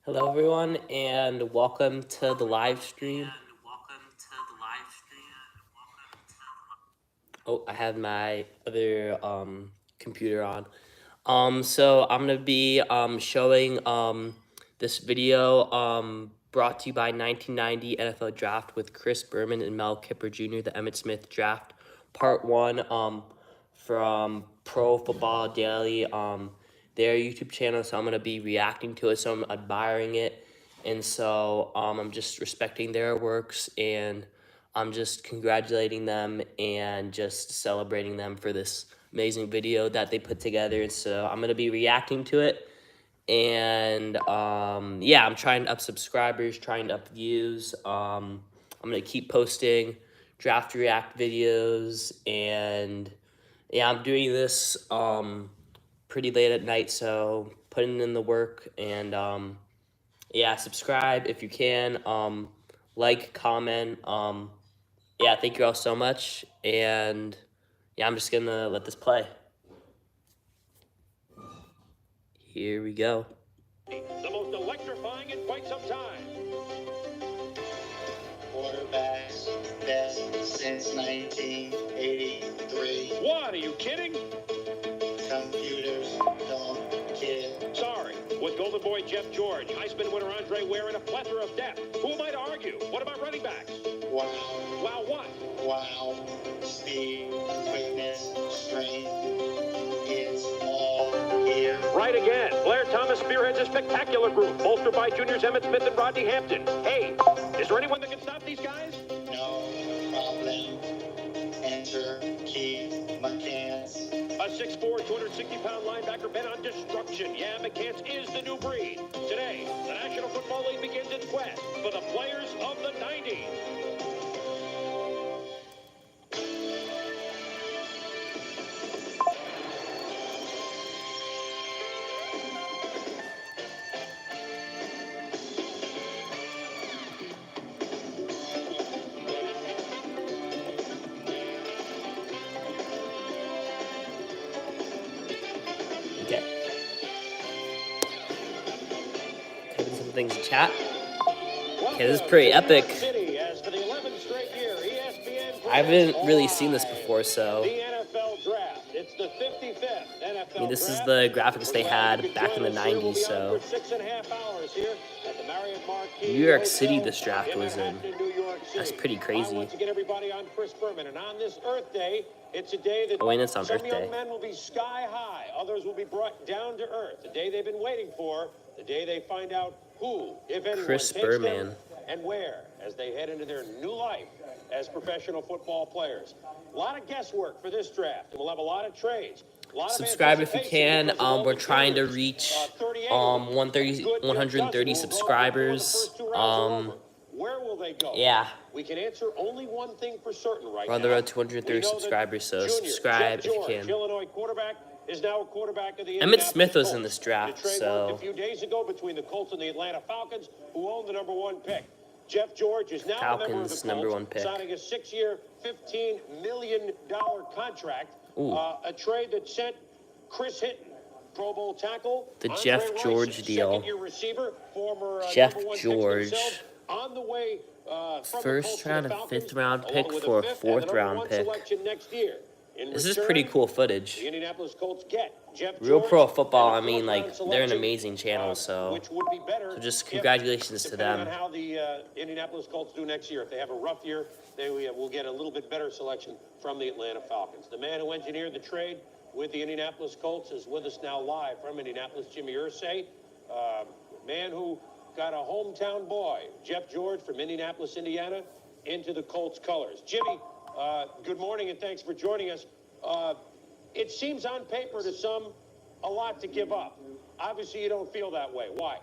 Hello, everyone, and welcome to the live stream. Oh, I had my other computer on. So I'm gonna be showing this video brought to you by 1990 NFL Draft with Chris Berman and Mel Kiper Jr. The Emmit Smith Draft, Part One, from Pro Football Daily, their YouTube channel. So I'm gonna be reacting to it. So I'm admiring it, and so I'm just respecting their works, and I'm just congratulating them and just celebrating them for this amazing video that they put together. And so I'm gonna be reacting to it, and yeah, I'm trying to up subscribers, trying to up views. I'm gonna keep posting draft react videos, and yeah, I'm doing this pretty late at night, so putting in the work, and yeah, subscribe if you can, like, comment, yeah, thank you all so much, and yeah, I'm just gonna let this play. Here we go. The most electrifying in quite some time. Quarterbacks best since 1983. What, are you kidding? Computers don't kid. Sorry. With Golden Boy Jeff George, Heisman winner Andre Ware, and a plethora of depth. Who am I to argue? What about running backs? Wow. Wow, what? Wow. Speed, quickness, strength. It's all here. Right again. Blair Thomas spearheads a spectacular group, bolstered by juniors Emmit Smith and Rodney Hampton. Hey, is there anyone that can stop these guys? No problem. Enter Keith McCants. A 6'4", 260-pound linebacker bent on destruction. Yeah, McCants is the new breed. Today, the National Football League begins its quest for the players of the 90s. Okay. Typing some things in chat. Okay, this is pretty epic. I haven't really seen this before, so. I mean, this is the graphics they had back in the 90s, so. New York City this draft was in. That's pretty crazy. Oh, and it's on Earth Day. Some young men will be sky high. Others will be brought down to earth. The day they've been waiting for. The day they find out who, if anyone, Chris takes Berman. them and where, as they head into their new life as professional football players. A lot of guesswork for this draft, and we'll have a lot of trades. Subscribe if you can. We're trying to reach 130 subscribers. Where will they go? Yeah. We can answer only one thing for certain right We're on the now. road to 230 subscribers, so subscribe if you can. Illinois quarterback is now a quarterback of the Emmit Smith was in this draft, the trade so. worked a few days ago between the Colts and the Atlanta Falcons, who own the #1 pick. Jeff George is now a member of the Falcons, Colts, #1 pick. signing a 6-year, $15 million contract. A trade that sent Chris Hinton, Pro Bowl tackle. The Andre Jeff Rice, George deal. second-year receiver, former Jeff #1 pick George. himself, on the way. First round and fifth round pick for a fourth round pick. This is pretty cool footage. The Indianapolis Colts get Jeff Real George Pro Football, I and a mean, like, fourth-round they're an selection, amazing channel, so. which would be better So just if, congratulations to depending them. on how the Indianapolis Colts do next year. If they have a rough year, they will get a little bit better selection from the Atlanta Falcons. The man who engineered the trade with the Indianapolis Colts is with us now live from Indianapolis, Jimmy Irsay, man who got a hometown boy, Jeff George from Indianapolis, Indiana, into the Colts colors. Jimmy, good morning and thanks for joining us. It seems on paper to some a lot to give up. Obviously, you don't feel that way. Why?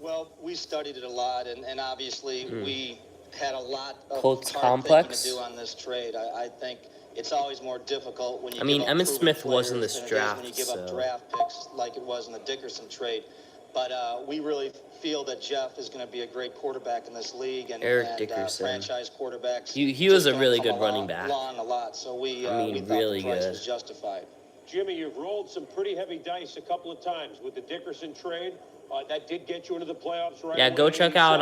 Well, we studied it a lot, and obviously we had a lot of Colts hard complex. thinking to do on this trade. I think it's always more difficult when you. I mean, give up Emmit proven Smith was in players this than it is draft, when you give up so. draft picks like it was in the Dickerson trade. But we really feel that Jeff is going to be a great quarterback in this league, and Eric Dickerson. franchise quarterbacks. He was just a really don't come good running along back. a lot, so we I mean, we thought really the price good. was justified. Jimmy, you've rolled some pretty heavy dice a couple of times with the Dickerson trade That did get you into the playoffs, right? Yeah, go check out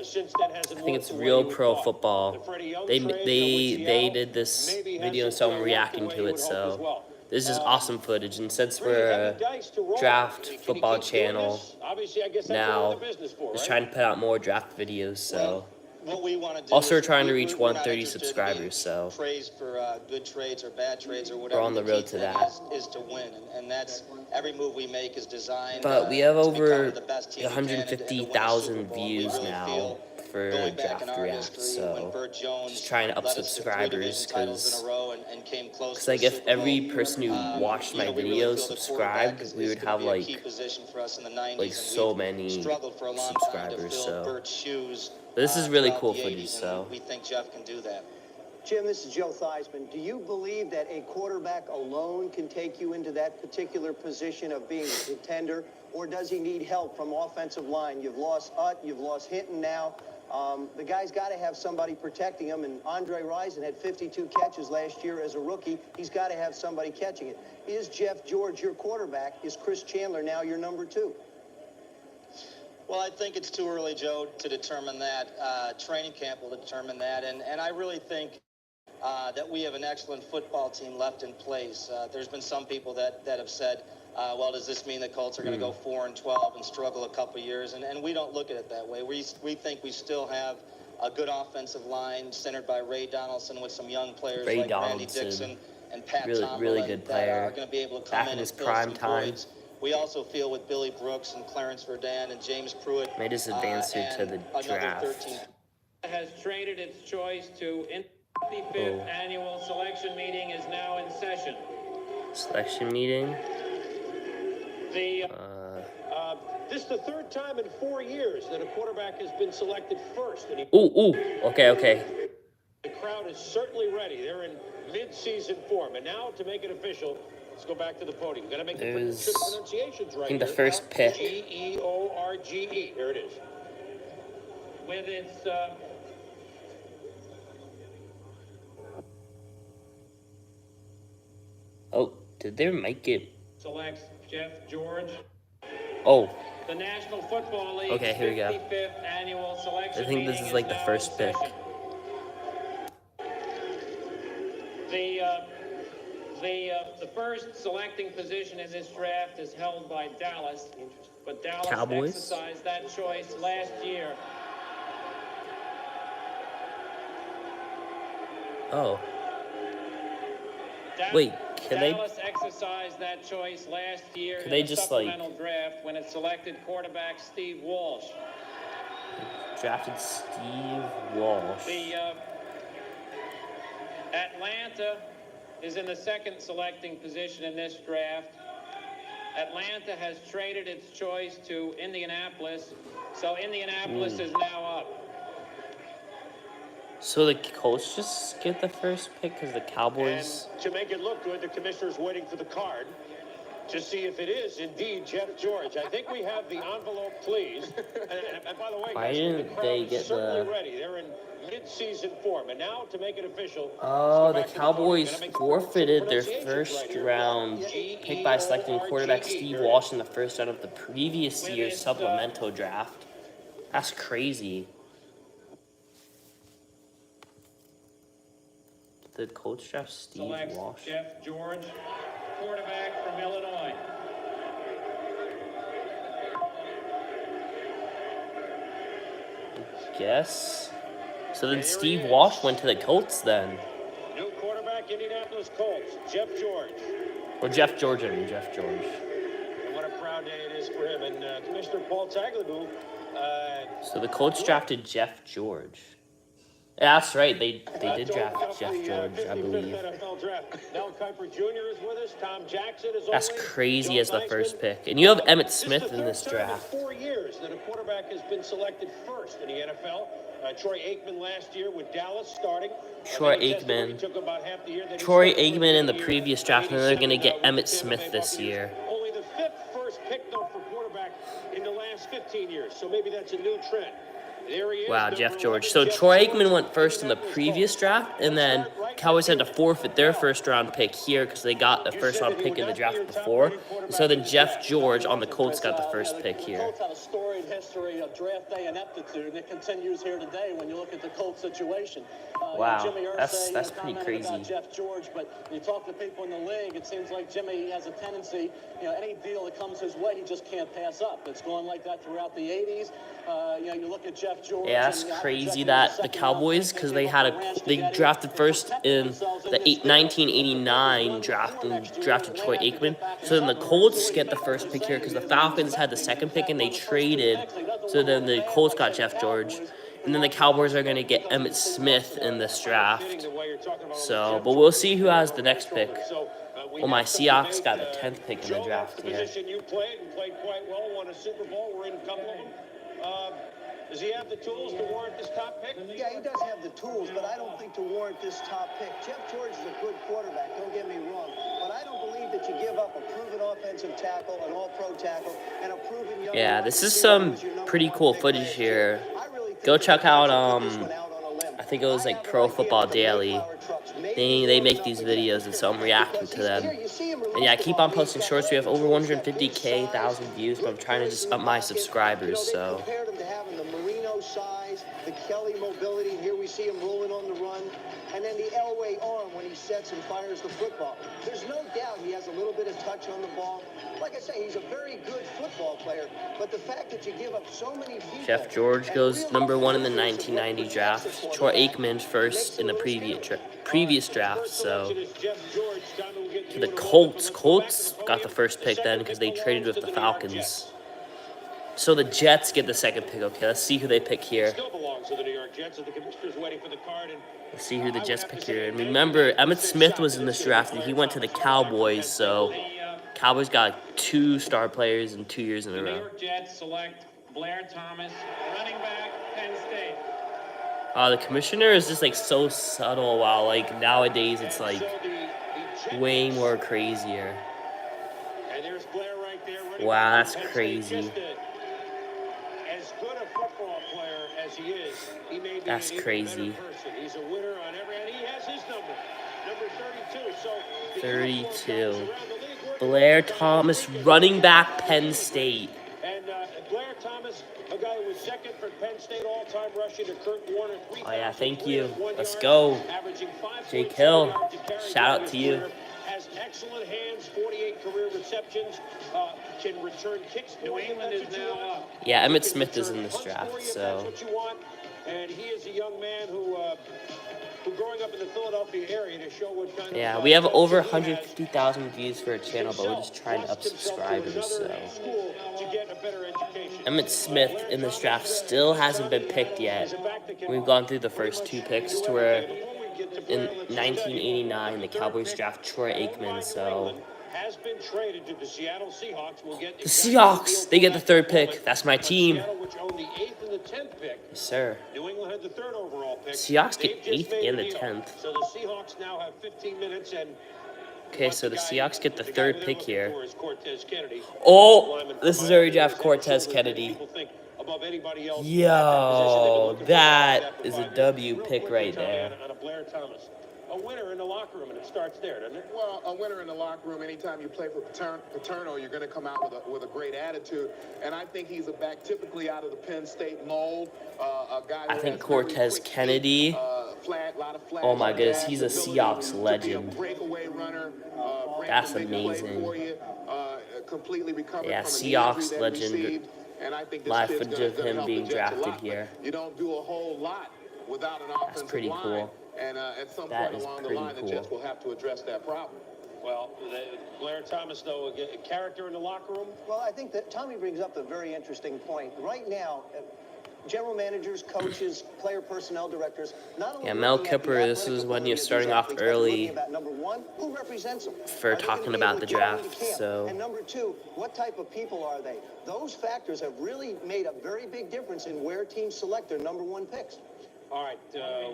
Since then hasn't I think worked it's the way Real you would Pro thought. Football. The Freddie Young They trade, with they Seattle did this maybe video and hasn't, someone worked reacting the way to you it. would hope as So well. this is awesome footage, and since Freddie, we're have a the dice to roll. draft Can you football keep doing channel this? Obviously, I guess that's what we're in now, the business for, just right? trying to put out more draft videos. So What we want to do also we're is trying to reach we're not 130 interested in subscribers. being So praised for good trades or bad trades or whatever. we're on the road to key thing that. is to win, and that's every move we make is designed. But we have to become over the best team we can and to win a Super 150,000 Bowl. We views really now feel for going back in Draft our React. history when So Burt Jones just trying to up led us to 3 subscribers division titles in a row and came close to like a if Super every Bowl. person who watched my We really videos feel the quarterback subscribed, we would gonna have be a key like position for us in the 90s, and so we've many struggled for a long time to subscribers. fill So Burt's shoes. but this is really throughout cool the footage. 80s, So and we think Jeff can do that. Jim, this is Joe Theismann. Do you believe that a quarterback alone can take you into that particular position of being a contender, or does he need help from offensive line? You've lost Utt, you've lost Hinton now. The guy's got to have somebody protecting him, and Andre Rison had 52 catches last year as a rookie. He's got to have somebody catching it. Is Jeff George your quarterback? Is Chris Chandler now your number 2? Well, I think it's too early, Joe, to determine that. Training camp will determine that, and I really think that we have an excellent football team left in place. There's been some people that have said, well, does this mean the Colts are going to go 4-12 and struggle a couple years? And we don't look at it that way. We think we still have a good offensive line centered by Ray Donaldson with some young players like Randy Dixon and Pat Tomlin really good player. that are going to be able to Back come in in his and fill prime some time. voids. We also feel with Billy Brooks and Clarence Verdun and James Pruitt. made us advance to the draft. Has traded its choice to 55th annual selection meeting is now in session. Selection meeting. This is the third time in 4 years that a quarterback has been selected first. And Okay. the crowd is certainly ready. They're in mid-season form. And now, to make it official, let's go back to the podium. Got to make the pronunciations right. I think the here. first pick. George. There it is. With its Oh, did their mic get? selects Jeff George. Oh, The National Football League Okay, here we go. 55th annual selection I think this meeting is like the now first in pick. session. The first selecting position in this draft is held by Dallas, but Dallas Cowboys? exercised that choice last year. oh. Wait, can they? Dallas exercised that choice last year Could in they the just, like- supplemental draft when it selected quarterback Steve Walsh. Drafted Steve Walsh. Atlanta is in the second selecting position in this draft. Atlanta has traded its choice to Indianapolis, so Indianapolis is now up. So the Colts just get the first pick because the Cowboys. And to make it look good, the commissioner's waiting for the card to see if it is indeed Jeff George. I think we have the envelope, please. And by the way, Why guys, didn't the crowd they is get certainly the- ready. They're in mid-season form. And now, to make it official, Oh, the let's go back to podium. Cowboys Gotta make the forfeited their pronunciations first right here. round pick by selecting quarterback Steve Walsh in the first round of the previous year's supplemental draft. That's crazy. The Colts draft Steve Selects Walsh. Jeff George, quarterback from Illinois. Guess. So then Steve Walsh went to the Colts then. New quarterback, Indianapolis Colts, Jeff George. Or Jeff George, I mean Jeff George. And what a proud day it is for him. And Commissioner Paul Tagliabue, So the Colts drafted Jeff George. Yeah, that's right. They did draft Jeff George, I believe. NFL draft. Now Kiper Jr. is with us. Tom Jackson is That's always. crazy Joe as the Theismann. first pick. And you have Emmit This is Smith the in this third time draft. in 4 years that a quarterback has been selected first in the NFL. Troy Aikman last year with Dallas starting. Troy They tested him. He Aikman. took about half the year. Then he Troy started for Aikman in the year. previous draft, and then they're going to 87, get with the Emmett Tampa Smith Bay this Buccaneers. year. Only the fifth first pick, though, for quarterback in the last 15 years. So maybe that's a new trend. There he is, Wow, number Jeff 11, George. So Jeff Troy George, Aikman went first in the Indianapolis previous Colts. draft, and then Let's start right Cowboys had to with forfeit their Bell. first round pick here because they got a You first said round that he pick would in the not be draft your top before. rated quarterback So then in this Jeff draft. George on the Colts got the first pick The here. Colts have a storied history of draft day ineptitude, and it continues here today when you look at the Colts situation. Wow, Jimmy that's Irsay, pretty commented crazy. about Jeff George, but you talk to people in the league, it seems like Jimmy has a tendency, any deal that comes his way, he just can't pass up. It's going like that throughout the 80s. You look at Jeff George. Yeah, that's crazy that the Cowboys, because they drafted first in the 1989 draft and drafted Troy Aikman. So then the Colts get the first pick here because the Falcons had the second pick and they traded. So then the Colts got Jeff George. And then the Cowboys are going to get Emmit Smith in this draft. So, but we'll see who has the next pick. Well, my Seahawks got the 10th pick in the draft here. Position you played and played quite well, won a Super Bowl. We're in a couple of them. Does he have the tools to warrant this top pick? Yeah, he does have the tools, but I don't think to warrant this top pick. Jeff George is a good quarterback, don't get me wrong, but I don't believe that you give up a proven offensive tackle, an all-pro tackle, and a proven young... Yeah, this is some pretty cool footage here. Go check out, I think it was like Pro Football Daily. They make these videos, and so I'm reacting to them. And yeah, I keep on posting shorts. We have over 150,000 views, but I'm trying to just up my subscribers, so... size, the Kelly mobility. Here we see him rolling on the run, and then the Elway arm when he sets and fires the football. There's no doubt he has a little bit of touch on the ball. Like I say, he's a very good football player, but the fact that you give up so many people... Jeff George goes number 1 in the 1990 draft. Troy Aikman first in the previous draft, so... To the Colts got the first pick then because they traded with the Falcons. So the Jets get the second pick. Okay, let's see who they pick here. Still belongs to the New York Jets, and the commissioner's waiting for the card. And Let's see who the Jets pick here. And remember, Emmit Smith was in this draft, and he went to the Cowboys, so Cowboys got 2 star players in 2 years in a The New row. York Jets select Blair Thomas, running back, Penn State. The commissioner is just like so subtle, while like nowadays it's like way more crazier. And there's Blair right there. running Wow, back that's for Penn State. crazy. Just as good a football player as he is, he may be That's an even crazy. better person. He's a winner on every, and he has his number 32. So the 32. around the league working Blair with the guy Thomas, who running back, Penn State. And Blair Thomas, a guy who was second for Penn State all-time rushing to Kurt Warner. Oh yeah, thank you. Let's go. Averaging Jake Hill, shout out to you. Has excellent hands, 48 career receptions, can return kicks. New England is now up. Yeah, Emmit Smith is in this draft, so... That's what you want. And he is a young man who growing up in the Philadelphia area to show what kind of... Yeah, we have over 150,000 views for a channel, but we're just trying to up subscribers, so... Emmit Smith in this draft still hasn't been picked yet. We've gone through the first 2 picks to where in 1989 the Cowboys draft Troy Aikman, so... Has been traded to the Seattle Seahawks. Will get The Seahawks, they get the 3rd pick. That's my team. Seattle, which owned the 8th and the 10th pick. Yes, sir. New England had the 3rd overall pick. Seahawks get They've just 8th made and a the deal. 10th. So the Seahawks now have 15 minutes and Okay, so the Seahawks get the 3rd pick here. Cortez Kennedy. Oh, this is where we draft Cortez Kennedy. Yo, that is a W pick right there. On a Blair Thomas. A winner in the locker room, and it starts there, doesn't it? Well, a winner in the locker room, anytime you play for Paterno, you're going to come out with a great attitude. And I think he's a back typically out of the Penn State mold. A guy I think Cortez Kennedy. Oh my goodness, he's a Seahawks legend. That's amazing. Yeah, Seahawks legend. Live footage of him being drafted here. You don't do a whole lot without an offensive That's pretty line. cool. And at some That point is along the pretty line, cool. the Jets will have to address that problem. Well, Blair Thomas, though, a character in the locker room. Well, I think that Tommy brings up a very interesting point. Right now, general managers, coaches, player personnel directors, not only Yeah, Mel looking at the Kiper, this athletic is when ability you're of starting these off athletes, but early looking about, number one, who represents them? for Are they talking gonna be about able the to get into draft, camp? so... And number two, what type of people are they? Those factors have really made a very big difference in where teams select their number 1 picks. All right,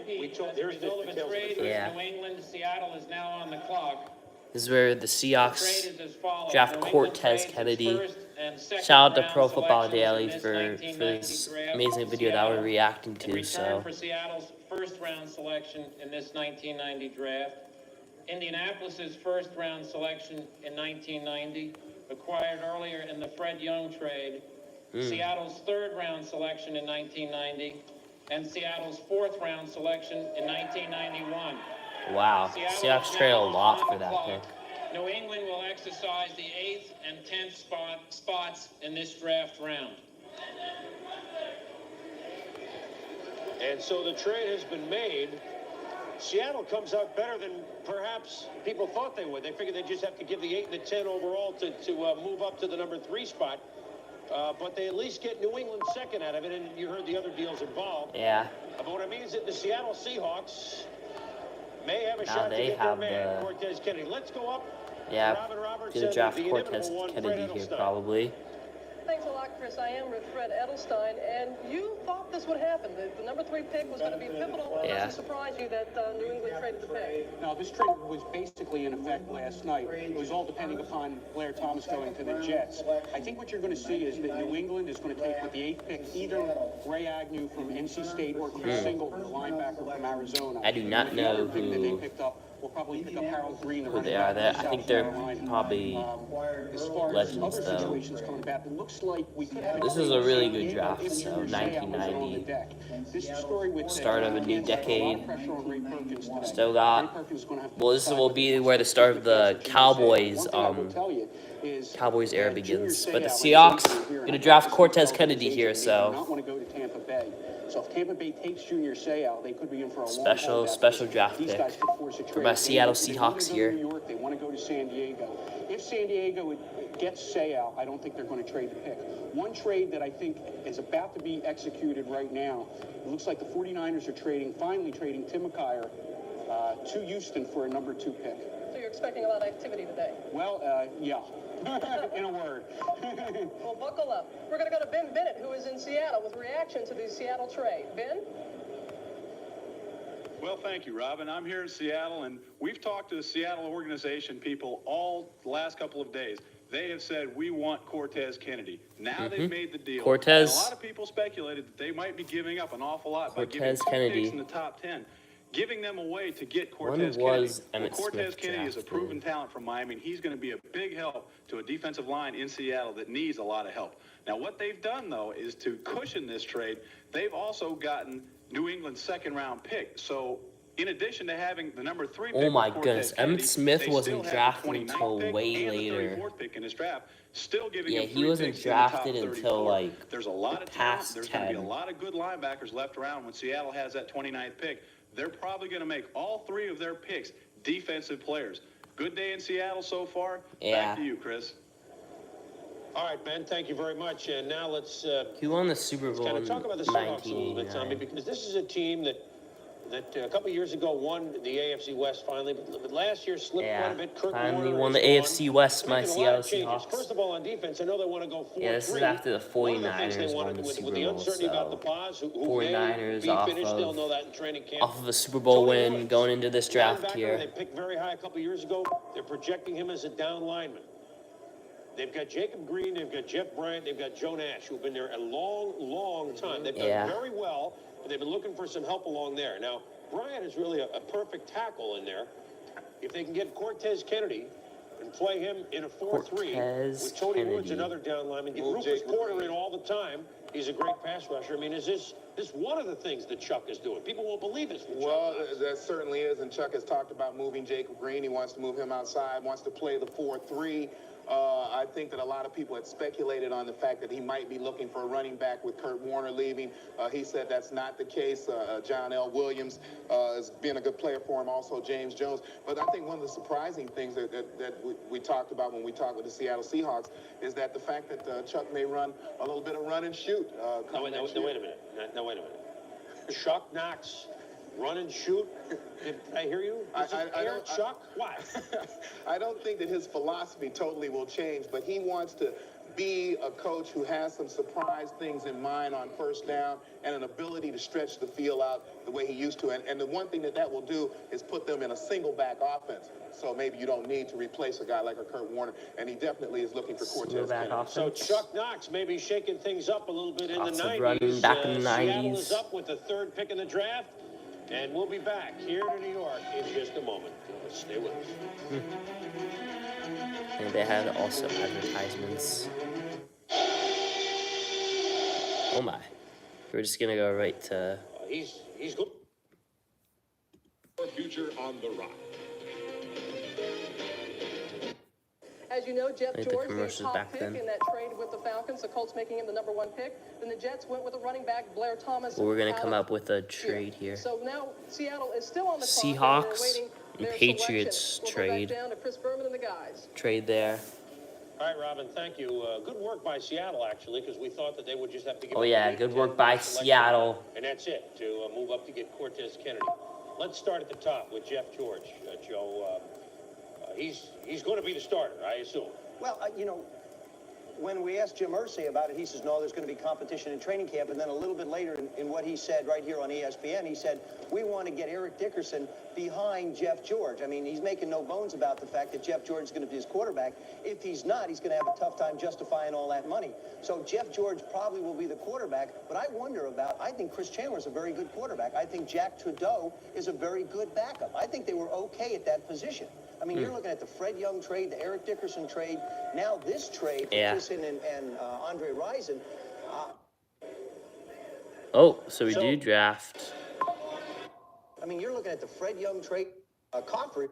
we told there's the result of a details. trade Yeah. with New England. Seattle is now on the clock. This is where the The Seahawks trade is as follows. draft New England Cortez trades its Kennedy. first and second Shout out to round Pro Football selections Daily in this for 1990 this draft. amazing video that we're Seattle, reacting in to. return So for Seattle's first round selection in this 1990 draft, Indianapolis's first round selection in 1990, acquired earlier in the Fred Young trade, Seattle's third round selection in 1990, and Seattle's fourth round selection in 1991. wow, Seattle Seahawks is trade a now lot on for the that clock. pick. New England will exercise the 8th and 10th spots in this draft round. And so the trade has been made. Seattle comes out better than perhaps people thought they would. They figured they just have to give the 8 and the 10 overall to move up to the number 3 spot. But they at least get New England second out of it, and you heard the other deals involved. Yeah. But what it means is that the Seattle Seahawks may have a Now shot to they get their have man, the- Cortez Kennedy. Let's go up. Yeah, Robin Roberts gonna and draft the Cortez inimitable one, Kennedy Fred here Edelstein. probably. Thanks a lot, Chris. I am with Fred Edelstein, and you thought this would happen. The number 3 pick was going to be pivotal. It Yeah. doesn't surprise you that New England traded the pick. Now, this trade was basically in effect last night. It was all depending upon Blair Thomas going to the Jets. I think what you're going to see is that New England is going to take with the 8th pick either Ray Agnew from NC State or Chris Singleton, the linebacker from Arizona. I do not And with the other know pick that they who picked up, we'll probably pick up Harold Green, the who they running are. back I from think South they're Carolina. probably As far legends, as other though. situations coming back, it looks like we could have This is a really good if draft, Junior so Seau wasn't on the 1990. deck. This story with Start of a new Kansas, a lot decade. of pressure on Ray Perkins today. Still got. Ray Perkins is gonna have to Well, this decide will what be he where the wants start to of do the because Cowboys one thing I will tell you is Cowboys era that begins. Junior But the Seau, Seahawks when he came here, gonna and draft I think Cortez he Kennedy told here, his agent he did so not want to go to Tampa Bay. So if Tampa Bay takes Junior Seau, they could be in for a long Special holdout. special draft These pick guys could force a for trade. my They Seattle want to Seahawks go to here. New York, they want to go to San Diego. If San Diego gets Seau, I don't think they're going to trade the pick. One trade that I think is about to be executed right now, it looks like the 49ers are finally trading Tim McKyer to Houston for a number 2 pick. So you're expecting a lot of activity today. Well, yeah, in a word. Well, buckle up. We're going to go to Ben Bennett, who is in Seattle, with reaction to the Seattle trade. Ben? Well, thank you, Robin. I'm here in Seattle, and we've talked to the Seattle organization people all the last couple of days. They have said, we want Cortez Kennedy. Now they've made the deal. Cortez. And a lot of people speculated that they might be giving up an awful lot by giving Cortez 2 Kennedy. picks in the top 10. Giving them away to get When Cortez was Kennedy. Emmit Cortez Smith Kennedy is a drafted? proven talent from Miami, and he's going to be a big help to a defensive line in Seattle that needs a lot of help. Now, what they've done, though, is to cushion this trade, they've also gotten New England's second-round pick. So, in addition to having the number 3 pick, Oh my with Cortez goodness, Kennedy, Emmett Smith they wasn't still have the drafted 29th until pick way and the later. 34th pick in his draft, still giving Yeah, him he 3 wasn't picks in the top drafted until, 34. like, There's a lot the of talent. past There's going to be a 10. lot of good linebackers left around when Seattle has that 29th pick. They're probably going to make all 3 of their picks defensive players. Good day in Seattle so far. Yeah. Back to you, Chris. All right, Ben, thank you very much. And now let's He won the Super Bowl kind in of talk about the Seahawks a little bit, 1989. Tommy, because this is a team that a couple of years ago won the AFC West finally, but last year slipped quite a bit. Kurt Finally Warner won the is AFC gone. West, They're my making a lot Seattle of changes. Seahawks. First of all, on defense, I know they want to go 4-3. Yeah, this is after the One of the things 49ers they won wanted the with Super the Bowl, uncertainty about the so pause, who 49ers may off be finished, they'll know of, that in training camp. off of a Super Bowl Tony win Williams, going into this draft linebacker here. They picked very high a couple of years ago. They're projecting him as a down lineman. They've got Jacob Green, they've got Jeff Bryant, they've got Joe Nash, who've been there a long, long time. They've done very well, but they've been looking for some help along there. Now, Bryant is really a perfect tackle in there. If they can get Cortez Kennedy and play him in a 4-3 with Tony Woods, another down lineman, get Rufus Porter in all the time. He's a great pass rusher. I mean, is this one of the things that Chuck is doing? People won't believe this. Well, that certainly is, and Chuck has talked about moving Jacob Green. He wants to move him outside, wants to play the 4-3. I think that a lot of people had speculated on the fact that he might be looking for a running back with Kurt Warner leaving. He said that's not the case. John L. Williams has been a good player for him, also James Jones. But I think one of the surprising things that we talked about when we talked with the Seattle Seahawks is that the fact that Chuck may run a little bit of run and shoot. No, wait a minute. No, wait a minute. Chuck Knox run and shoot. Did I hear you? Chuck? Why? I don't think that his philosophy totally will change, but he wants to be a coach who has some surprise things in mind on first down and an ability to stretch the field out the way he used to. And the one thing that will do is put them in a single back offense. So maybe you don't need to replace a guy like a Kurt Warner. And he definitely is looking for Cortez Kennedy. So Chuck Knox maybe shaking things up a little bit in Lots the of 90s. running back in the Seattle 90s. is up with the 3rd pick in the draft. And we'll be back here to New York in just a moment. Stay with us. And they had also advertisements. Oh my. We're just gonna go right to... He's good. Future on the rock. As you know, Jeff Like the George, the commercials top back pick then. in that trade with the Falcons, the Colts making him the #1 pick. Then the Jets went with a running back, Blair Thomas. Well, we're gonna out come of up with a trade here. So now Seattle is still on the clock, Seahawks and they're awaiting and their Patriots selection. trade. We'll go back down to Chris Berman and the guys. Trade there. All right, Robin, thank you. Good work by Seattle, actually, because we thought that they would just have to give Oh up yeah, the good 10 work by selection, Seattle. And that's it, to move up to get Cortez Kennedy. Let's start at the top with Jeff George. Joe, he's going to be the starter, I assume. Well, you know, when we asked Jim Irsay about it, he says, no, there's going to be competition in training camp. And then a little bit later in what he said right here on ESPN, he said, we want to get Eric Dickerson behind Jeff George. I mean, he's making no bones about the fact that Jeff George is going to be his quarterback. If he's not, he's going to have a tough time justifying all that money. So Jeff George probably will be the quarterback. But I wonder about, I think Chris Chandler is a very good quarterback. I think Jack Trudeau is a very good backup. I think they were okay at that position. I mean, you're looking at the Fred Young trade, the Eric Dickerson trade, now this trade, Dickerson and Andre Rison. Oh, so we do draft. I mean, you're looking at the Fred Young trade, Coffrey.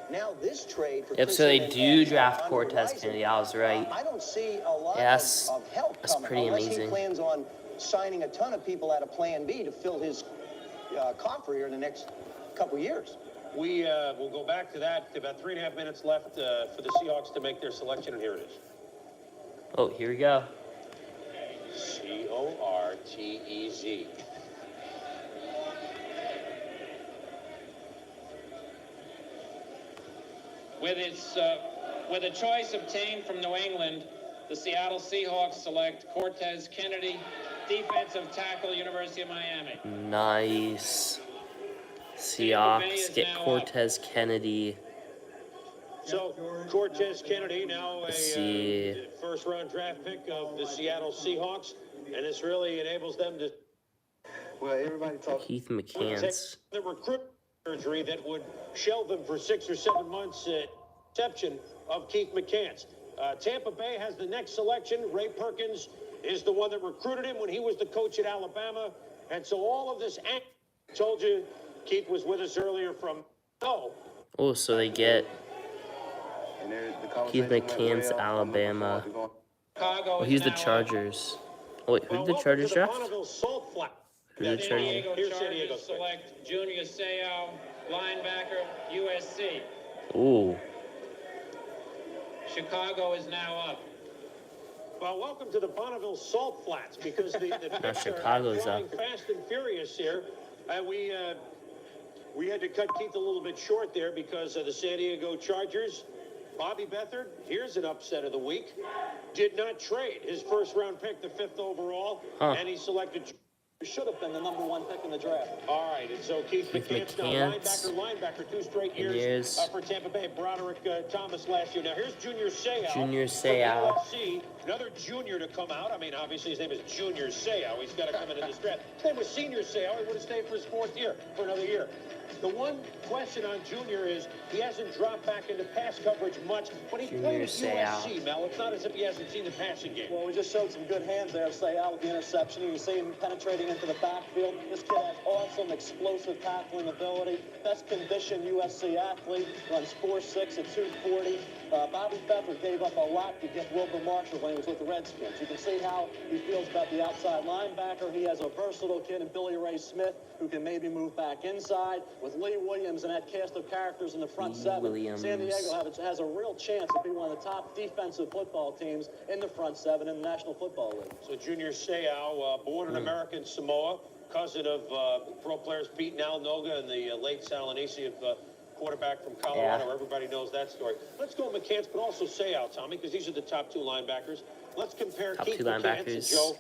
Now this trade for Yep, so they do draft Cortez Kennedy. I was right. I don't see a lot of help that's coming pretty unless amazing. he plans on signing a ton of people out of Plan B to fill his coffer here in the next couple years. We will go back to that. About 3.5 minutes left for the Seahawks to make their selection, and here it is. Oh, here we go. Cortez. With a choice obtained from New England, the Seattle Seahawks select Cortez Kennedy, defensive tackle, University of Miami. Nice. Seahawks get Cortez Kennedy. So Cortez Kennedy now a first-round draft pick of the Seattle Seahawks, and this really enables them to. Well, everybody talks. Keith McCants. The recruit surgery that would shelve them for 6 or 7 months. Exception of Keith McCants. Tampa Bay has the next selection. Ray Perkins is the one that recruited him when he was the coach at Alabama, and so all of this. Told you, Keith was with us earlier from. Oh, so they get Keith McCants, Alabama. Oh, he's the Chargers. Oh, wait, who did the Chargers draft? Who did the Chargers? Chargers select Junior Seau, linebacker, USC. Ooh. Chicago is now up. Well, welcome to the Bonneville Salt Flats, because the picks Chicago's are flying up. fast and furious here. We had to cut Keith a little bit short there because of the San Diego Chargers. Bobby Beathard, here's an upset of the week, did not trade his first-round pick, the 5th overall, and he selected. Should have been the #1 pick in the draft. All right, and so Keith McCants now linebacker, 2 straight years for Tampa Bay. Broderick Thomas last year. Now here's Junior Seau. Junior Seau. Another junior to come out. I mean, obviously his name is Junior Seau. He's got to come into this draft. His name was Senior Seau. He would have stayed for his 4th year, for another year. The one question on Junior is he hasn't dropped back into pass coverage much, but he played at USC, Mel. It's not as if he hasn't seen the passing game. Well, we just showed some good hands there, Seau with the interception. You see him penetrating into the backfield. This kid has awesome explosive tackling ability. Best conditioned USC athlete. Runs 4.6 at 240. Bobby Beathard gave up a lot to get Wilbur Marshall when he was with the Redskins. You can see how he feels about the outside linebacker. He has a versatile kid in Billy Ray Smith who can maybe move back inside. With Lee Williams and that cast of characters in the front seven, San Diego has a real chance to be one of the top defensive football teams in the front seven in the National Football League. So Junior Seau, born in American Samoa, cousin of pro players Pete and Al Noga and the late Salinesi of quarterback from Colorado. Yeah. Everybody knows that story. Let's go McCants, but also Sayal, Tommy, because these are the top two linebackers. Let's compare Top Keith two McCants and linebackers. Joe.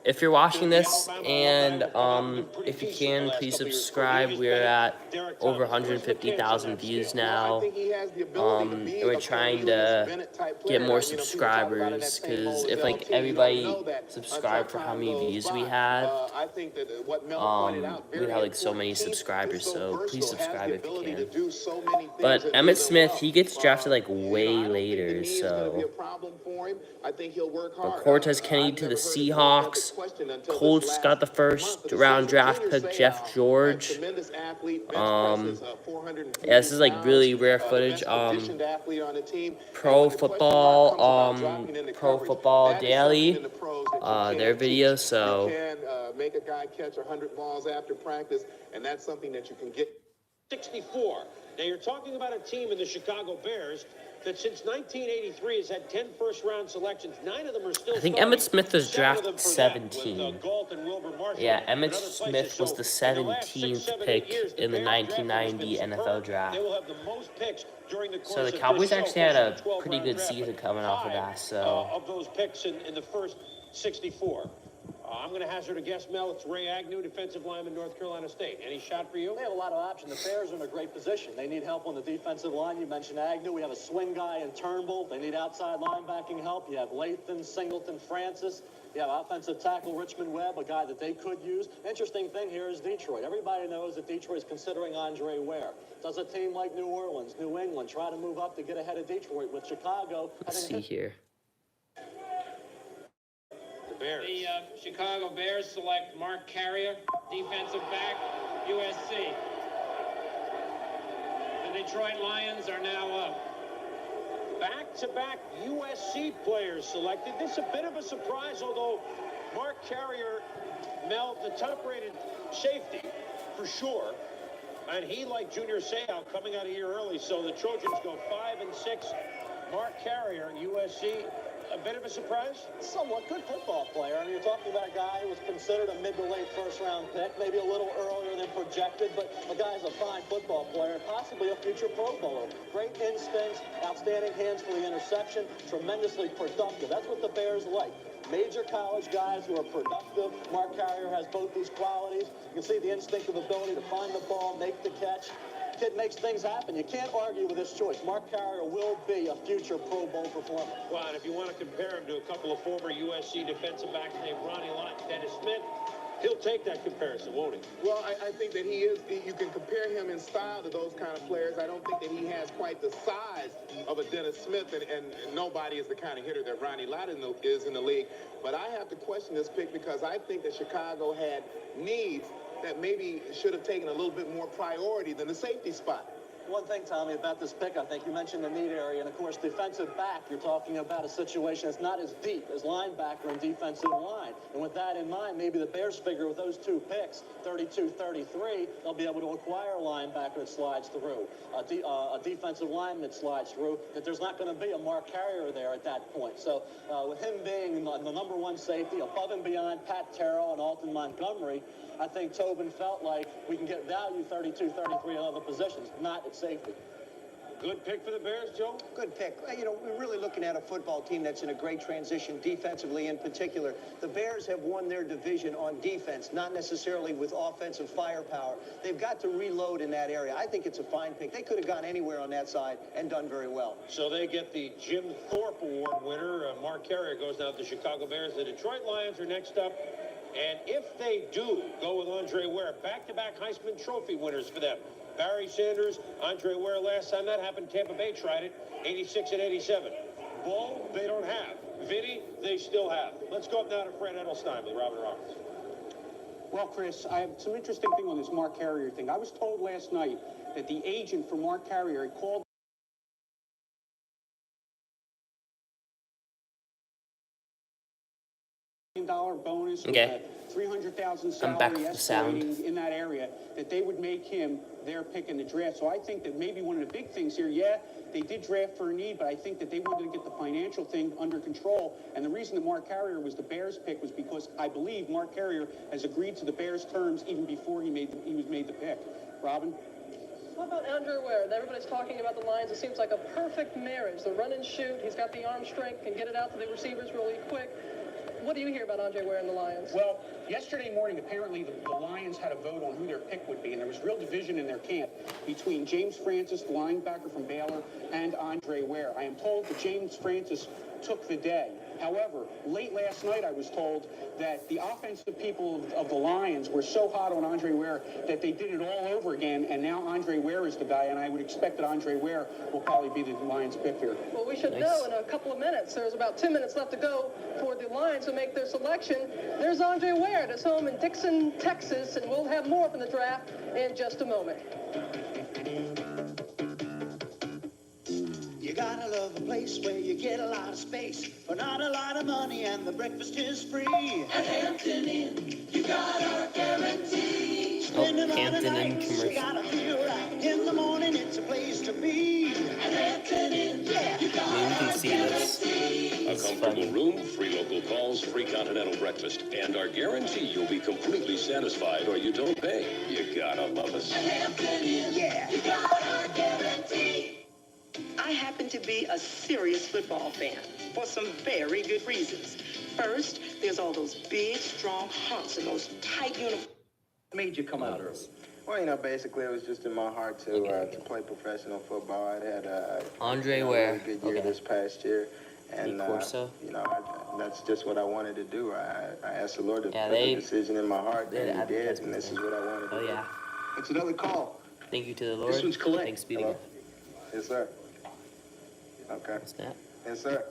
If you're watching this, Alabama and alumni who have been pretty if you decent the can, last please couple years. subscribe. Cornelius We're Bennett, at Derek over Thomas. Where's McCants on 150,000 that views scale? Well, I now. think he has the ability to be And we're a trying Cornelius to Bennett type get player. more You know, people talk about it in that subscribers, same because mold if as like LT, you don't everybody know that subscribed until for how time many goes views we by. have, I think that what Mel pointed out, we'd have like so many subscribers. So please subscribe if you can. do so many things But and Emmit do them Smith, well. he gets drafted like I way don't think the later. knee is going to be a So, problem for him. I think he'll work hard. but Cortez Kennedy I've to the never heard it posed as a Seahawks. question until this Colts last got the month first of the round season. draft Junior pick, Seau, Jeff George. tremendous athlete, bench presses, 450 Yeah, this is like really pounds, rare the footage. best conditioned athlete on the team. And Pro when the question mark comes about Football, dropping into Pro coverage, Football that is something in Daily, the pros that you their can video. teach. So You can make a guy catch 100 balls after practice, and that's something that you can get. 64. Now you're talking about a team in the Chicago Bears that since 1983 has had 10 first-round selections. 9 of them are still I think starting. Emmit Smith was 7 of them drafted for them, 17. with Galt and Wilbur Marshall yeah, Emmett and other Smith places. was So the in the last 6, 17th 7, 8 pick years, in the Bears drafting has 1990 been NFL superb. draft. They will have the most picks during the course So the of Cowboys this actually had a close to the pretty 12th good round season draft. coming off of 5 that. So of those picks in the first 64. I'm going to hazard a guess, Mel. It's Ray Agnew, defensive lineman, North Carolina State. Any shot for you? They have a lot of options. The Bears are in a great position. They need help on the defensive line. You mentioned Agnew. We have a swing guy in Turnbull. They need outside linebacking help. You have Lathan, Singleton, Francis. You have offensive tackle Richmond Webb, a guy that they could use. Interesting thing here is Detroit. Everybody knows that Detroit is considering Andre Ware. Does a team like New Orleans, New England try to move up to get ahead of Detroit? With Chicago, let's see here. Bears. The Chicago Bears select Mark Carrier, defensive back, USC. The Detroit Lions are now up. Back-to-back USC players selected. This is a bit of a surprise, although Mark Carrier, Mel, the top-rated safety for sure, and he, like Junior Seau, coming out of here early. So the Trojans go 5 and 6. Mark Carrier, USC. A bit of a surprise? Somewhat good football player. I mean, you're talking about a guy who was considered a mid to late first-round pick, maybe a little earlier than projected, but the guy's a fine football player and possibly a future Pro Bowler. Great instincts, outstanding hands for the interception, tremendously productive. That's what the Bears like. Major college guys who are productive. Mark Carrier has both these qualities. You can see the instinctive ability to find the ball, make the catch. Kid makes things happen. You can't argue with his choice. Mark Carrier will be a future Pro Bowl performer. Well, and if you want to compare him to a couple of former USC defensive backs named Ronnie Lott and Dennis Smith, he'll take that comparison, won't he? Well, I think that he is. You can compare him in style to those kind of players. I don't think that he has quite the size of a Dennis Smith, and nobody is the kind of hitter that Ronnie Lott is in the league. But I have to question this pick because I think that Chicago had needs that maybe should have taken a little bit more priority than the safety spot. One thing, Tommy, about this pick, I think you mentioned the need area, and of course, defensive back, you're talking about a situation that's not as deep as linebacker and defensive line. And with that in mind, maybe the Bears figure with those 2 picks, 32-33, they'll be able to acquire a linebacker that slides through, a defensive lineman that slides through, that there's not going to be a Mark Carrier there at that point. So with him being the number 1 safety, above and beyond Pat Terrell and Alton Montgomery, I think Tobin felt like we can get value 32-33 in other positions, not at safety. Good pick for the Bears, Joe? Good pick. You know, we're really looking at a football team that's in a great transition, defensively in particular. The Bears have won their division on defense, not necessarily with offensive firepower. They've got to reload in that area. I think it's a fine pick. They could have gone anywhere on that side and done very well. So they get the Jim Thorpe Award winner. Mark Carrier goes now to the Chicago Bears. The Detroit Lions are next up. And if they do go with Andre Ware, back-to-back Heisman Trophy winners for them. Barry Sanders, Andre Ware, last time that happened, Tampa Bay tried it, 86 and 87. Bull, they don't have. Vinny, they still have. Let's go up now to Fred Edelstein with Robin Roberts. Well, Chris, I have some interesting thing on this Mark Carrier thing. I was told last night that the agent for Mark Carrier had called bonus, Okay. with a 300,000 I'm back salary with the sound. escalating in that area, that they would make him their pick in the draft. So I think that maybe one of the big things here, yeah, they did draft for a need, but I think that they wanted to get the financial thing under control. And the reason that Mark Carrier was the Bears pick was because I believe Mark Carrier has agreed to the Bears terms even before he was made the pick. Robin? What about Andre Ware? Everybody's talking about the Lions. It seems like a perfect marriage. The run and shoot. He's got the arm strength, can get it out to the receivers really quick. What do you hear about Andre Ware and the Lions? Well, yesterday morning, apparently the Lions had a vote on who their pick would be, and there was real division in their camp between James Francis, the linebacker from Baylor, and Andre Ware. I am told that James Francis took the day. However, late last night I was told that the offensive people of the Lions were so hot on Andre Ware that they did it all over again, and now Andre Ware is the guy, and I would expect that Andre Ware will probably be the Lions pick here. Well, we should know in a couple of minutes. There's about 2 minutes left to go for the Lions to make their selection. There's Andre Ware at his home in Dixon, Texas, and we'll have more from the draft in just a moment. You gotta love a place where you get a lot of space for not a lot of money, and the breakfast is free. At Hampton Inn, you got our guarantee. Spend a lot of nights, you gotta feel right. In the morning, it's a place to be. At Hampton Inn, yeah, you got our guarantee. A comfortable room, free local calls, free continental breakfast, and our guarantee you'll be completely satisfied or you don't pay. You gotta love us. At Hampton Inn, yeah, you got our guarantee. I happen to be a serious football fan for some very good reasons. First, there's all those big, strong hunks and those tight uniforms. Made you come out early? Well, basically it was just in my heart to play professional football. I had Andre a Ware. really good year this past year. And, that's just what I wanted to do. I asked the Lord to put the decision in my heart, and he did, and this is what I wanted to do. Yeah. It's another call. Thank you to the Lord. This one's collect. Thanks be to God. Yes, sir. Okay. Snap. Yes, sir.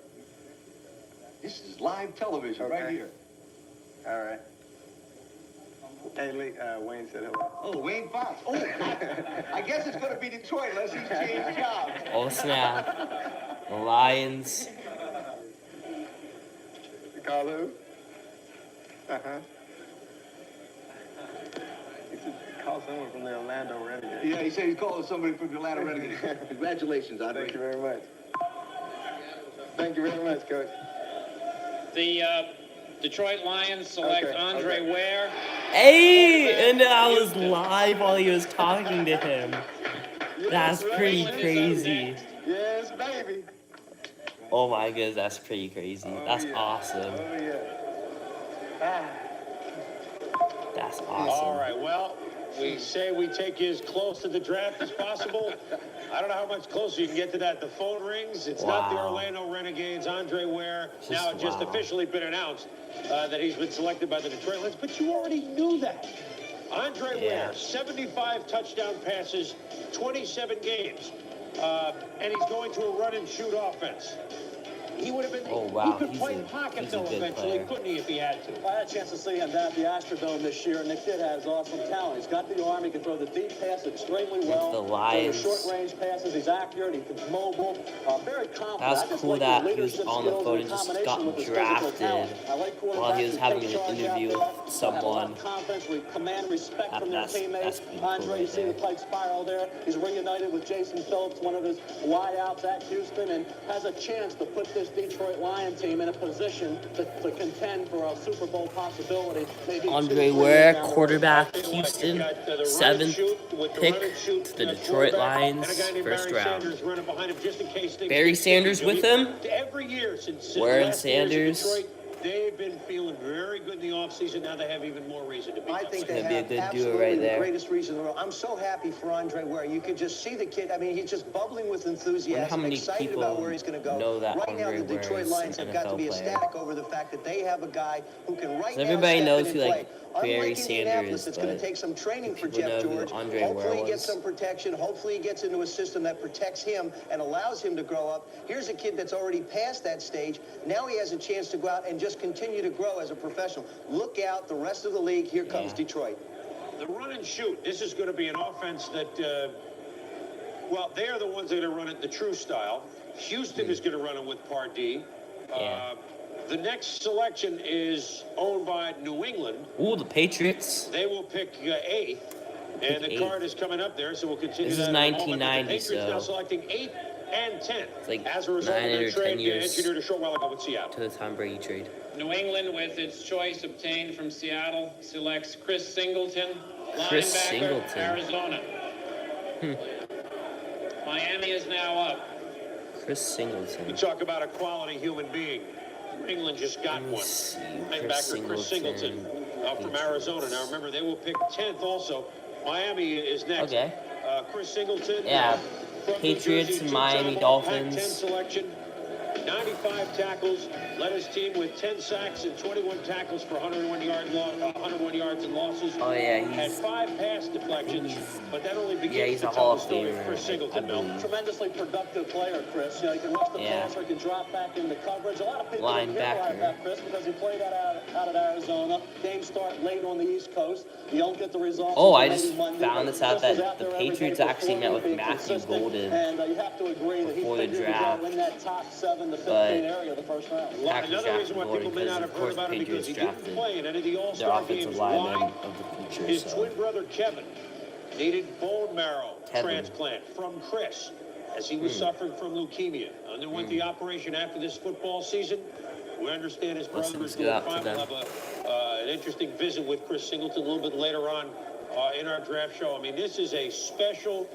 This is live television right here. All right. Hey, Lee, Wayne said hello. Oh, Wayne Fox. Oh, I guess it's going to be Detroit unless he's changed jobs. Oh, snap. The Lions. You call who? Uh-huh. He said call someone from the Orlando Renegades. Yeah, he said he's calling somebody from the Atlanta Renegades. Congratulations, Andre. Thank you very much. Thank you very much, Coach. The Detroit Lions select Andre Ware. Hey, and I was live while he was talking to him. That's pretty crazy. Yes, baby. Oh my goodness, that's pretty crazy. That's awesome. Oh, yeah. That's awesome. All right, well, we say we take you as close to the draft as possible. I don't know how much closer you can get to that. The phone rings. It's not the Orlando Renegades. Andre Ware. Now it's just officially been announced that he's been selected by the Detroit Lions. But you already knew that. Andre Ware, 75 touchdown passes, 27 games. And he's going to a run-and-shoot offense. He would have been. He could play pocket though eventually, couldn't he, if he had to? I had a chance to see him down at the Astrodome this year, and the kid has awesome talent. He's got the arm. He can throw the deep pass extremely well. The Lions. Short-range passes. He's accurate. He's mobile. Very confident. That was cool that he was on the phone and just got drafted while he was having an interview with someone. Command respect from their teammates. That's Andre, you see the plate spiral there. He's reunited with Jason Phillips, one of his wideouts at Houston, and has a chance to put this Detroit Lion team in a position to contend for a Super Bowl possibility. Maybe Andre Ware, quarterback, Houston, 7th pick to the Detroit Lions, first round. Barry Sanders with him. Every year since Ware and Sanders. They've been feeling very good in the offseason. Now they have even more reason to be. I think they It's gonna have be a good duo absolutely right the there. greatest reason in the world. I'm so happy for Andre Ware. You could just see the kid. I mean, he's just bubbling with enthusiasm, many excited people about where he's going to go. know that Right now, Andre the Ware Detroit is Lions an have got to NFL be player. ecstatic over the fact that they have a guy who can right now Everybody step knows in who, and like, play. Barry Unlike Indianapolis, Sanders, it's going to but take some training for people Jeff know who George. Andre Hopefully, Ware he gets was. some protection. Hopefully, he gets into a system that protects him and allows him to grow up. Here's a kid that's already past that stage. Now he has a chance to go out and just continue to grow as a professional. Look out, the rest of the league. Here comes Detroit. The run and shoot. This is going to be an offense that, well, they are the ones that are going to run it the true style. Houston is going to run it with Pardee. The next selection is owned by New England. Ooh, the Patriots. They will pick 8th. And the card is coming up there, so we'll continue this that. This is 1990, the Patriots so now selecting 8th and 10th. It's like as a result 9 of their or trade 10 years engineered a short while ago with Seattle. To the Tom Brady trade. New England, with its choice obtained from Seattle, selects Chris Singleton, Chris linebacker, Singleton. Arizona. Miami is now up. Chris Singleton. You talk about a quality human being. England just got one. Linebacker Chris Singleton from Arizona. Now remember, they will pick 10th also. Miami is next. Okay. Chris Singleton. Yeah. Patriots and Miami Dolphins. 10 selection. 95 tackles, led his team with 10 sacks and 21 tackles for 101 yards and losses. Oh yeah, had 5 pass deflections, but that only begins he's to a tell Hall the of story Famer, of Chris Singleton. Tremendously productive player, Chris. You know, he can rush the passer, he can drop back into coverage. A lot of people don't realize that, Chris, because he played out of Arizona. Games start late on the East Coast. You don't get the results. Oh, I just found this out that the Patriots actually met with Matthew Golden and you have to agree that before the draft. In that top 7 to 15 area of the first round. Another reason why people may not have heard about him because he didn't play in any of the All-Star games. Why? His twin brother Kevin needed bone marrow transplant from Chris as he was suffering from leukemia. Underwent the operation after this football season. We understand his brother is doing fine. We'll have an interesting visit with Chris Singleton a little bit later on in our draft show. I mean, this is a special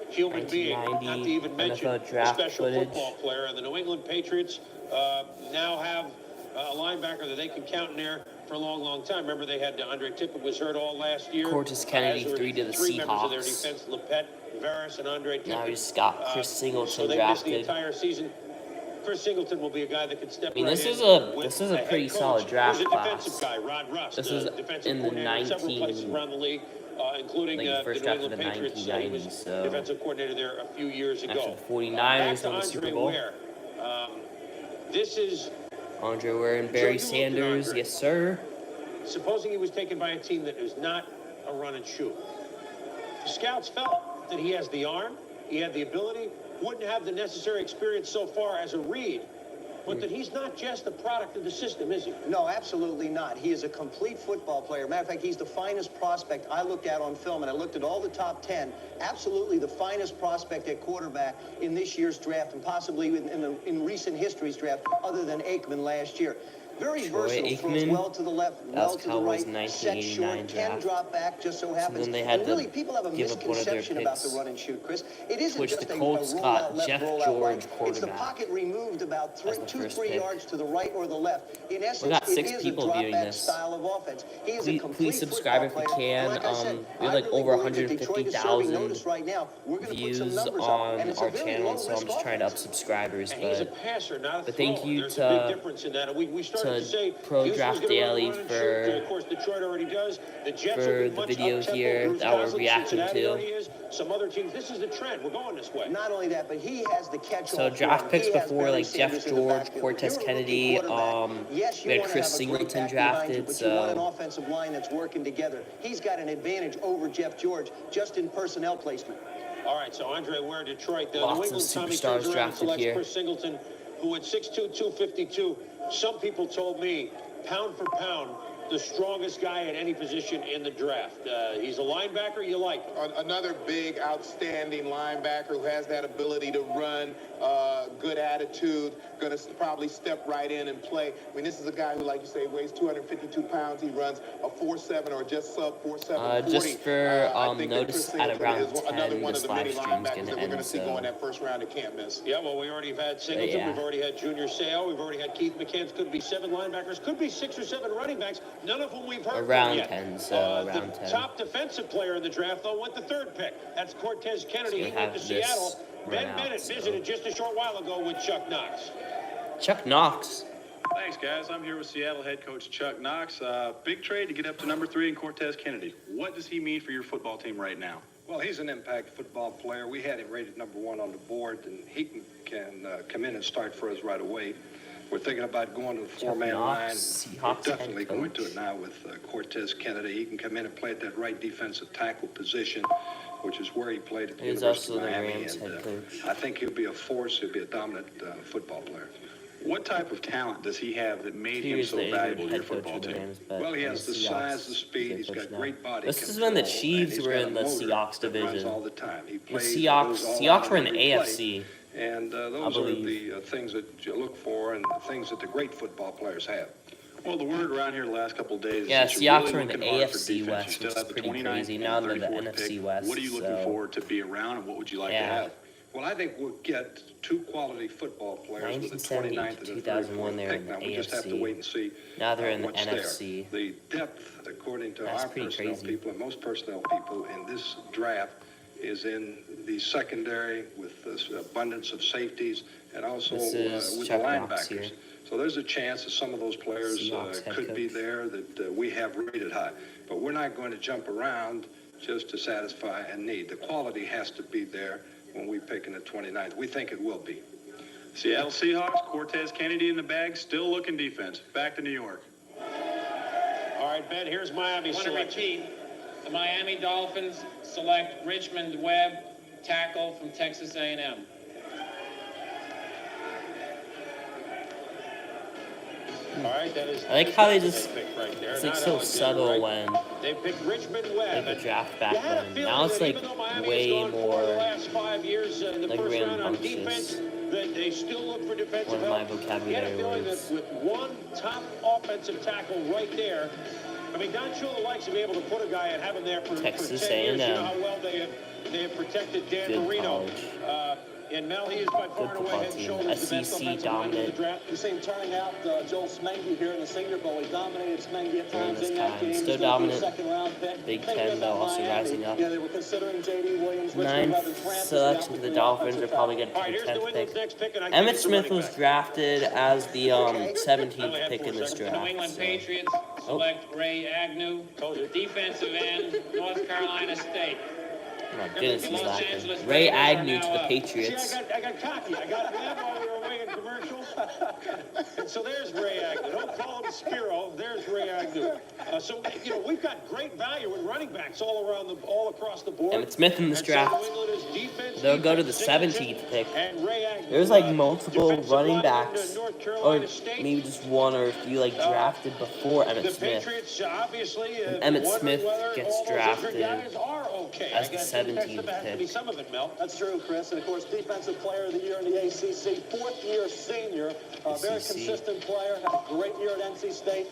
human being, not to even mention a special football player. And the New England Patriots now have a linebacker that they can count in there for a long time. Remember, they had Andre Tippett was hurt all last year. Cortez Kennedy, 3 to the three members of their Seahawks. defense, Lepet, Varys, and Andre Tippett. Now he's got Chris Singleton so they drafted. missed the entire season. Chris Singleton will be a guy that can step. I mean, right this is in a pretty solid draft He's a class. defensive guy, Rod Russ. This is in the several places around the league, including like the first New draft of England the Patriots. 1990s. So defensive coordinator there a few years ago. after the 49ers won the Super Bowl. This is Andre Ware and Barry Sanders, yes sir. supposing he was taken by a team that is not a run and shoot. The scouts felt that he has the arm, he had the ability, wouldn't have the necessary experience so far as a read, but that he's not just a product of the system, is he? No, absolutely not. He is a complete football player. Matter of fact, he's the finest prospect I looked at on film, and I looked at all the top 10. Absolutely the finest prospect at quarterback in this year's draft, and possibly in recent history's draft, other than Aikman last year. Very versatile, throws well to the left, well to the right, set short, can drop back, just so happens. Then they had and really, people have a give up one of their misconception about the picks. run and shoot, Chris. It isn't Which just the a Colts roll got out left, Jeff roll out George, right. It's the quarterback, pocket removed about as the 2-3 pick. yards to the right or the left. In essence, got 6 it is a people viewing drop-back this. style of offense. He is a complete Please subscribe if you football player. can. Like I said, We have like I really over believe that Detroit is serving 150,000 notice right now. We're gonna put some views numbers up, on and it's a our very channel, so I'm low-risk just trying to up offense. subscribers. And he's a passer, not a But thank thrower. you There's a big difference in that. And we started to say Pro Houston's Draft gonna run Daily and shoot. for Of course, Detroit already does. The Jets for will be the much video up-tempo. here Bruce that we're Gosling, reacting Cincinnati to. already is. Some other teams. This is the trend. We're going this way. Not only that, but he has the catch-all. So draft form. picks He has before, Barry like Jeff Sanders in the George, backfield. Cortez If you're a Kennedy, rookie quarterback, yes, we you had want to Chris have a great Singleton back behind you, drafted, but you want an so offensive line that's working together. He's got an advantage over Jeff George just in personnel placement. All right, so Andre Ware, Detroit. The Lots New of England Tommy superstars turns around and drafted selects here. Chris Singleton, who at 6'2", 252. Some people told me, pound for pound, the strongest guy at any position in the draft. He's a linebacker you like. Another big, outstanding linebacker who has that ability to run, good attitude, going to probably step right in and play. I mean, this is a guy who, like you say, weighs 252 pounds. He runs a 4.7 or just sub 4.7 40. Just for I think that notice, Chris at Singleton around is another 10, one this of the many live stream's linebackers gonna that we're going to end, see so. go in that first round and can't miss. Yeah, well, we already have had Singleton. Yeah. We've already had Junior Seau. We've already had Keith McCants. Could be 7 linebackers. Could be 6 or 7 running backs. None of whom we've heard Around from yet. 10, so around the 10. top defensive player in the draft, though, went the 3rd pick. That's Cortez Kennedy. He went to Seattle. Ben Bennett visited just a short while ago with Chuck Knox. Chuck Knox. Thanks, guys. I'm here with Seattle head coach Chuck Knox. Big trade to get up to number 3 in Cortez Kennedy. What does he mean for your football team right now? Well, he's an impact football player. We had him rated number 1 on the board, and he can come in and start for us right away. We're thinking about going to the 4-man line. We're definitely going to it now with Cortez Kennedy. He can come in and play at that right defensive tackle position, which is where he played at the He's University also of the Miami. Rams head coach. I think he'll be a force. He'll be a dominant football player. What type of talent does he have that made him so valuable to your football team? Well, he has the size, the speed. He's got great body control. This is when the Chiefs were in the Seahawks division. All the time. He The plays, Seahawks were in the AFC. And those are the things that you look for and the things that the great football players have. Well, the word around here the last couple of days is yeah, that you're Seahawks really were in the looking hard for AFC defense. West, You still which have is the pretty 29th crazy. and Now they're the 34th NFC pick. West. What are you looking forward to be around, and what would you like to have? Well, I think we'll get two quality football players with the 29th and the 2001, they were in pick. the Now, we just have to AFC. wait and see Now they're in the what's NFC. there. The depth, according to That's our pretty personnel crazy. people and most personnel people in this draft, is in the secondary with this abundance of safeties and also This is with the Chuck Knox linebackers. here. So there's a chance that some of those players Seahawks head could be coach. there that we have rated high. But we're not going to jump around just to satisfy a need. The quality has to be there when we pick in the 29th. We think it will be. Seattle Seahawks, Cortez Kennedy in the bag, still looking defense. Back to New York. All right, Ben, here's Miami's I want to selection. repeat. The Miami Dolphins select Richmond Webb, tackle from Texas A&M. All right, that is. I like how they just, pick right there. it's like Not so Alexander subtle Wright. when They picked Richmond Webb. like the draft back You had a then. feeling Now it's that like even though Miami has way gone for the more last 5 years in the like first round on rambunctious. defense, that they still look for defensive One of my help. You had a vocabulary feeling words. that with one top offensive tackle right there, I mean, Don Shula likes to be able to put a guy and have him there for Texas 10 years. You A&M. know how well they have protected Dan Good Marino. college. And Mel, he is by far and away football head and team. shoulders the best SEC offensive lineman in the dominant. draft. You see him turning out Joel Smengi here in the Senior Bowl. He dominated Smengi at times this in that time. game. Still He's gonna be a dominant. second-round pick. Big Take a Ten, look though, at also Miami. rising up. Yeah, they were considering J.D. Williams, Richard Ninth Evans, Francis, selection to the Dolphins. They're probably going to All right, pick here's the New 10th England's pick. next pick, and I think Emmit it's a Smith running was back. drafted as the 17th pick in this The New draft. England So. Patriots select Ray Agnew, defensive end, North Carolina State. Oh my goodness, he's Los laughing. Angeles Ray Raiders are Agnew now to the up. Patriots. See, I got cocky. I got mad while we were away in commercials. And so there's Ray Agnew. Don't call him Spiro. There's Ray Agnew. So, you know, we've got great value in running backs all across the board. Emmit Smith in this And so draft. New England is defense, They'll go to the Singleton, 17th pick. and Ray Agnew. There's like multiple Defensive running lineman backs, to North or Carolina State. maybe just one or a few like drafted before Emmit The Smith. Patriots, obviously, And Emmett wondering Smith whether gets all those drafted injured guys are okay. as I the guess there 17th has to be pick. some of it, Mel. That's true, Chris. And, of course, Defensive Player of the Year in the ACC, fourth-year senior, very ACC. consistent player, had a great year at NC State.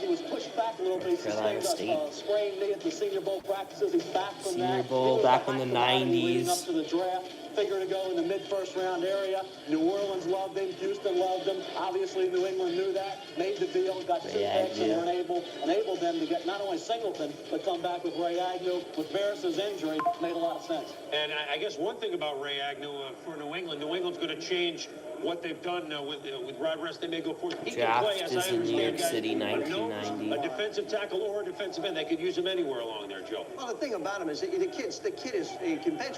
He was pushed back a little bit. He Carolina sustained a sprained knee at the Senior Bowl practices. He's back from Senior that. Bowl He was back a in the high commodity leading 90s. up to the draft. Figured to go in the mid-first round area. New Orleans loved him. Houston loved him. Obviously, New England knew that. Made the deal. Got 2 picks and were enabled them to get not only Singleton, but come back with Ray Agnew. With Barris's injury, made a lot of sense. And I guess one thing about Ray Agnew for New England's going to change what they've done with Rod Rest. They may go forward. He can play, Draft as I is in New York understand, guys, City, a nose, 1990. a defensive tackle or a defensive end. They could use him anywhere along there, Joe. Well, the thing about him is that the kid is he can bench